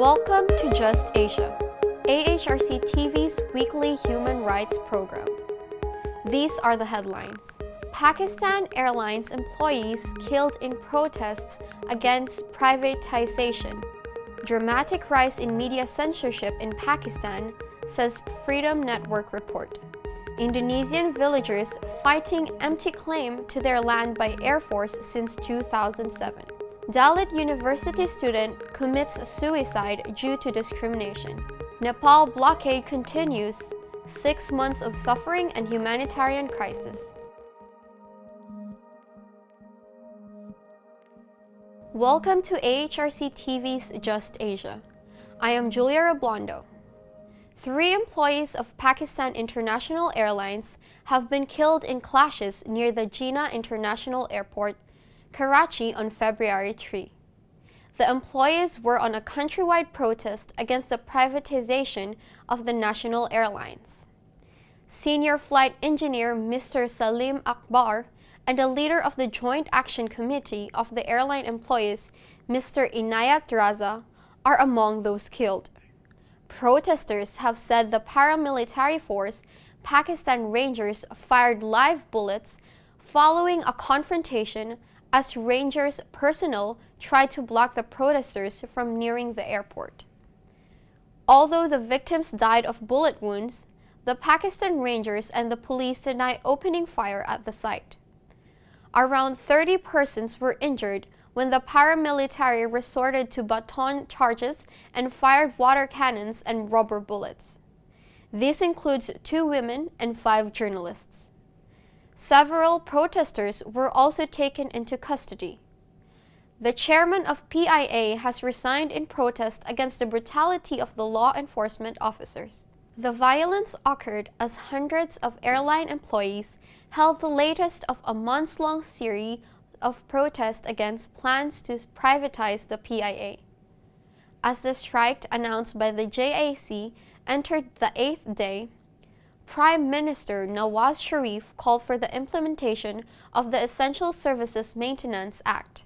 Welcome to Just Asia, AHRC TV's weekly human rights program. These are the headlines. Pakistan Airlines employees killed in protests against privatization. Dramatic rise in media censorship in Pakistan, says Freedom Network report. Indonesian villagers fighting empty claim to their land by Air Force since 2007. Dalit university student commits suicide due to discrimination. Nepal blockade continues, 6 months of suffering and humanitarian crisis. Welcome to AHRC TV's Just Asia. I am Julia Roblando. 3 employees of Pakistan International Airlines have been killed in clashes near the Jinnah International Airport, Karachi on February 3. The employees were on a countrywide protest against the privatization of the national airlines. Senior flight engineer Mr. Salim Akbar and the leader of the Joint Action Committee of the airline employees, Mr. Inayat Raza, are among those killed. Protesters have said the paramilitary force, Pakistan Rangers, fired live bullets following a confrontation as Rangers personnel tried to block the protesters from nearing the airport. Although the victims died of bullet wounds, the Pakistan Rangers and the police deny opening fire at the site. Around 30 persons were injured when the paramilitary resorted to baton charges and fired water cannons and rubber bullets. This includes 2 women and 5 journalists. Several protesters were also taken into custody. The chairman of PIA has resigned in protest against the brutality of the law enforcement officers. The violence occurred as hundreds of airline employees held the latest of a months-long series of protests against plans to privatize the PIA. As the strike announced by the JAC entered the 8th day, Prime Minister Nawaz Sharif called for the implementation of the Essential Services Maintenance Act,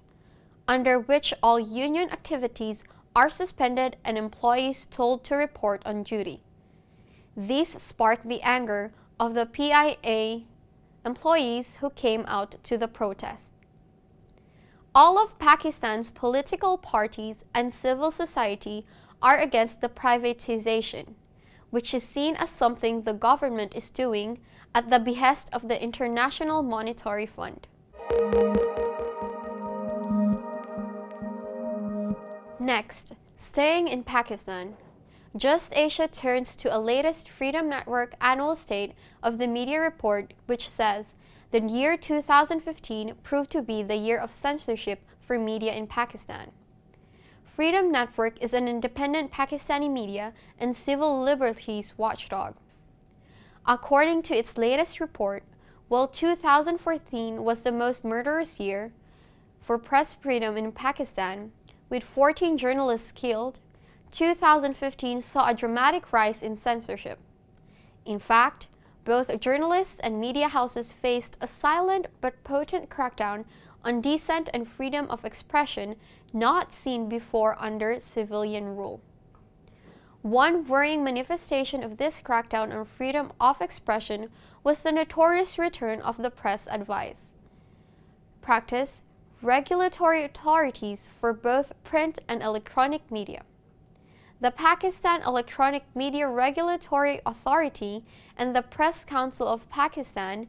under which all union activities are suspended and employees told to report on duty. This sparked the anger of the PIA employees who came out to the protest. All of Pakistan's political parties and civil society are against the privatization, which is seen as something the government is doing at the behest of the International Monetary Fund. Next, staying in Pakistan, Just Asia turns to a latest Freedom Network annual State of the Media report, which says the year 2015 proved to be the year of censorship for media in Pakistan. Freedom Network is an independent Pakistani media and civil liberties watchdog. According to its latest report, while 2014 was the most murderous year for press freedom in Pakistan, with 14 journalists killed, 2015 saw a dramatic rise in censorship. In fact, both journalists and media houses faced a silent but potent crackdown on dissent and freedom of expression not seen before under civilian rule. One worrying manifestation of this crackdown on freedom of expression was the notorious return of the press advice practice regulatory authorities for both print and electronic media. The Pakistan Electronic Media Regulatory Authority and the Press Council of Pakistan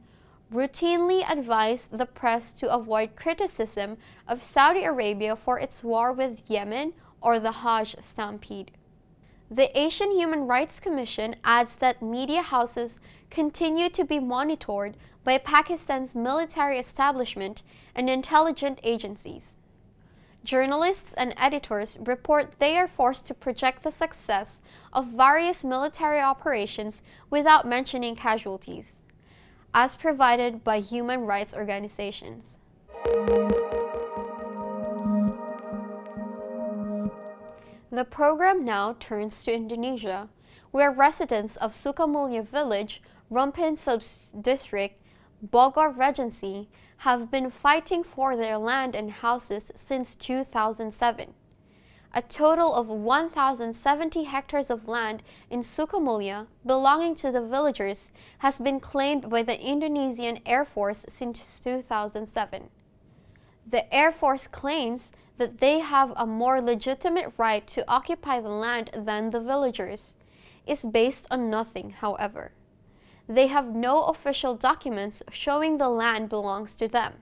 routinely advised the press to avoid criticism of Saudi Arabia for its war with Yemen or the Hajj stampede. The Asian Human Rights Commission adds that media houses continue to be monitored by Pakistan's military establishment and intelligence agencies. Journalists and editors report they are forced to project the success of various military operations without mentioning casualties, as provided by human rights organizations. The program now turns to Indonesia, where residents of Sukamulya village, Rumpin Sub-District, Bogor Regency, have been fighting for their land and houses since 2007. a total of 1,070 hectares of land in Sukamulya belonging to the villagers has been claimed by the Indonesian Air Force since 2007. The Air Force claims that they have a more legitimate right to occupy the land than the villagers. Is based on nothing, however. They have no official documents showing the land belongs to them.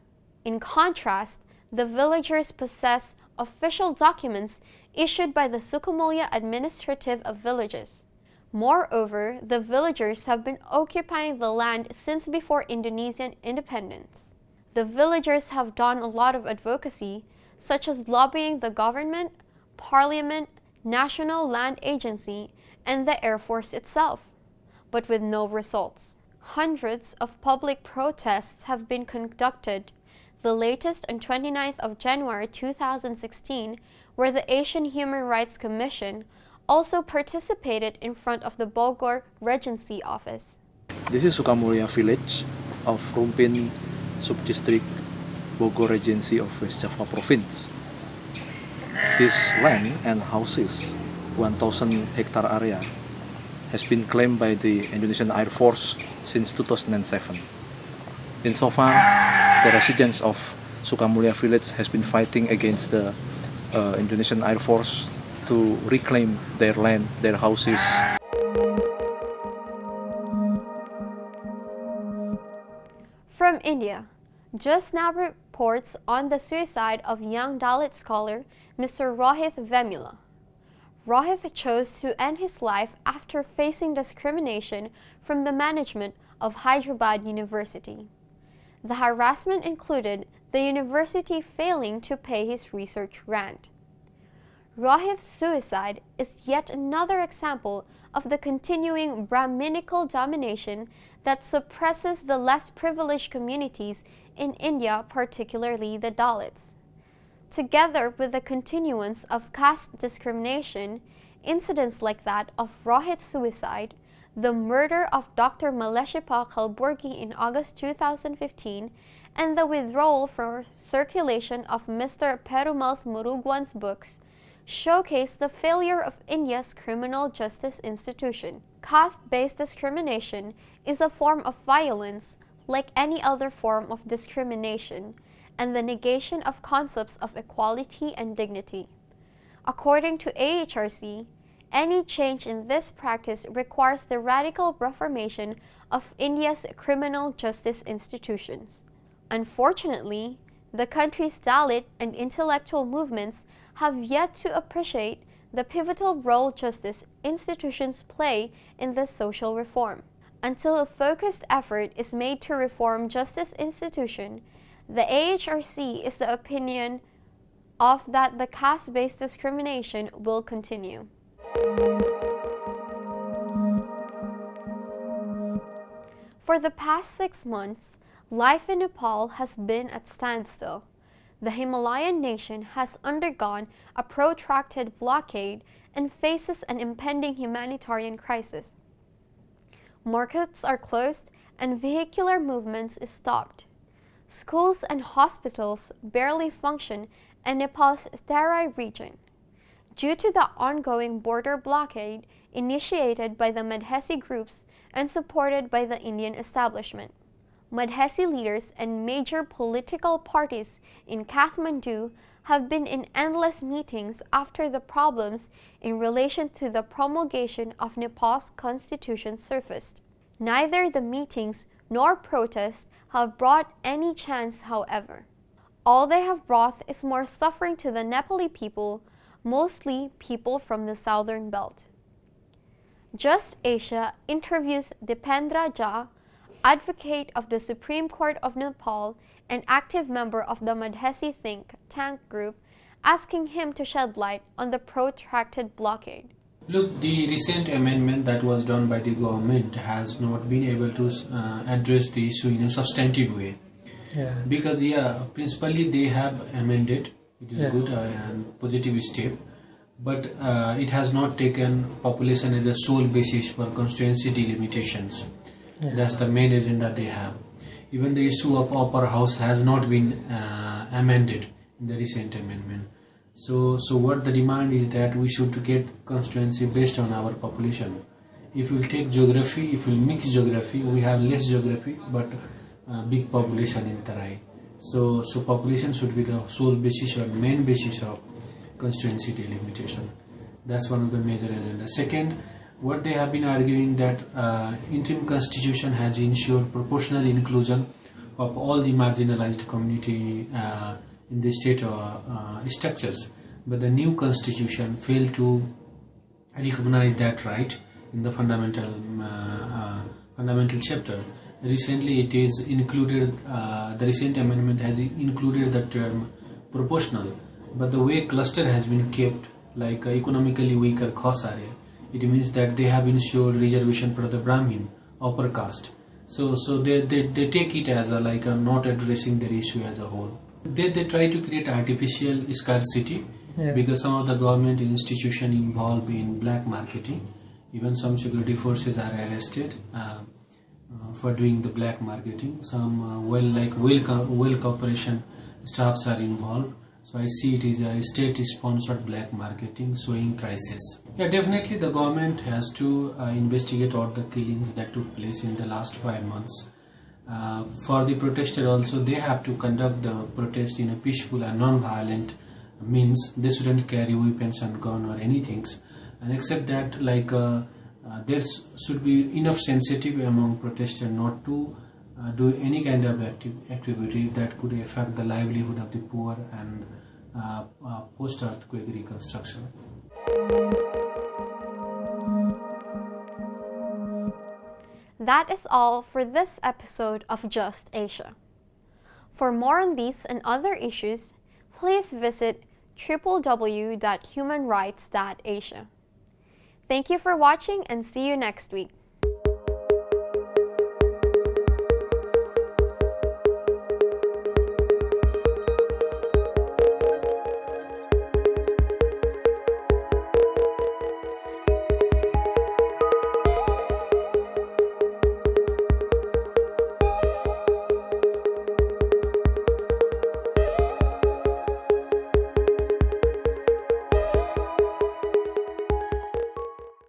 In contrast, the villagers possess official documents issued by the Sukamulya Administrative of Villages. Moreover, the villagers have been occupying the land since before Indonesian independence. The villagers have done a lot of advocacy, such as lobbying the government, parliament, National Land Agency, and the Air Force itself, but with no results. Hundreds of public protests have been conducted, the latest on 29th of January 2016, where the Asian Human Rights Commission also participated in front of the Bogor Regency Office. This is Sukamulya village of Rumpin Subdistrict, Bogor Regency of West Java Province. This land and houses, 1,000 hectare area, has been claimed by the Indonesian Air Force since 2007. Insofar, the residents of Sukamulya village has been fighting against the Indonesian Air Force to reclaim their land, their houses. From India, just now reports on the suicide of young Dalit scholar Mr. Rohit Vemula. Rohit chose to end his life after facing discrimination from the management of Hyderabad University. The harassment included the university failing to pay his research grant. Rohit's suicide is yet another example of the continuing Brahminical domination that suppresses the less privileged communities in India, particularly the Dalits. Together with the continuance of caste discrimination, incidents like that of Rohit's suicide, the murder of Dr. Maleshipa Kalburgi in August 2015, and the withdrawal from circulation of Mr. Perumal's Murugan's books, showcase the failure of India's criminal justice institution. Caste-based discrimination is a form of violence like any other form of discrimination, and the negation of concepts of equality and dignity. According to AHRC, any change in this practice requires the radical reformation of India's criminal justice institutions. Unfortunately, the country's Dalit and intellectual movements have yet to appreciate the pivotal role justice institutions play in this social reform. Until a focused effort is made to reform justice institution, the AHRC is the opinion of that the caste-based discrimination will continue. For the past 6 months, life in Nepal has been at standstill. The Himalayan nation has undergone a protracted blockade and faces an impending humanitarian crisis. Markets are closed and vehicular movements is stopped. Schools and hospitals barely function in Nepal's Terai region. Due to the ongoing border blockade initiated by the Madhesi groups and supported by the Indian establishment. Madhesi leaders and major political parties in Kathmandu have been in endless meetings after the problems in relation to the promulgation of Nepal's constitution surfaced. Neither the meetings nor protests have brought any change, however. All they have brought is more suffering to the Nepali people, mostly people from the southern belt. Just Asia interviews Dipendra Jha, advocate of the Supreme Court of Nepal and active member of the Madhesi think tank group, asking him to shed light on the protracted blockade. Look, the recent amendment that was done by the government has not been able to address the issue in a substantive way. Because principally they have amended, it is good and positive step, but it has not taken population as a sole basis for constituency delimitations. That's the main agenda they have. Even the issue of upper house has not been amended in the recent amendment. So what the demand is that we should get constituency based on our population. If we take geography, if we mix geography, we have less geography but big population in Tarai. So population should be the sole basis or main basis of constituency delimitation. That's one of the major agendas. Second, what they have been arguing that interim constitution has ensured proportional inclusion of all the marginalized community in the state structures, but the new constitution failed to recognize that right in the fundamental chapter. Recently, it is included. The recent amendment has included the term proportional, but the way cluster has been kept, like economically weaker khas area, it means that they have ensured reservation for the Brahmin upper caste. So they take it as like not addressing their issue as a whole. They try to create artificial scarcity because some of the government institutions involved in black marketing. Even some security forces are arrested for doing the black marketing. Some well corporation staffs are involved. So I see it is a state-sponsored black marketing showing crisis. Yeah, definitely the government has to investigate all the killings that took place in the last 5 months. For the protester also, they have to conduct the protest in a peaceful and non-violent means. They shouldn't carry weapons and gun or anything. And except that, there should be enough sensitivity among protesters not to do any kind of activity that could affect the livelihood of the poor and post-earthquake reconstruction. That is all for this episode of Just Asia. For more on these and other issues, please visit www.humanrights.asia. Thank you for watching and see you next week.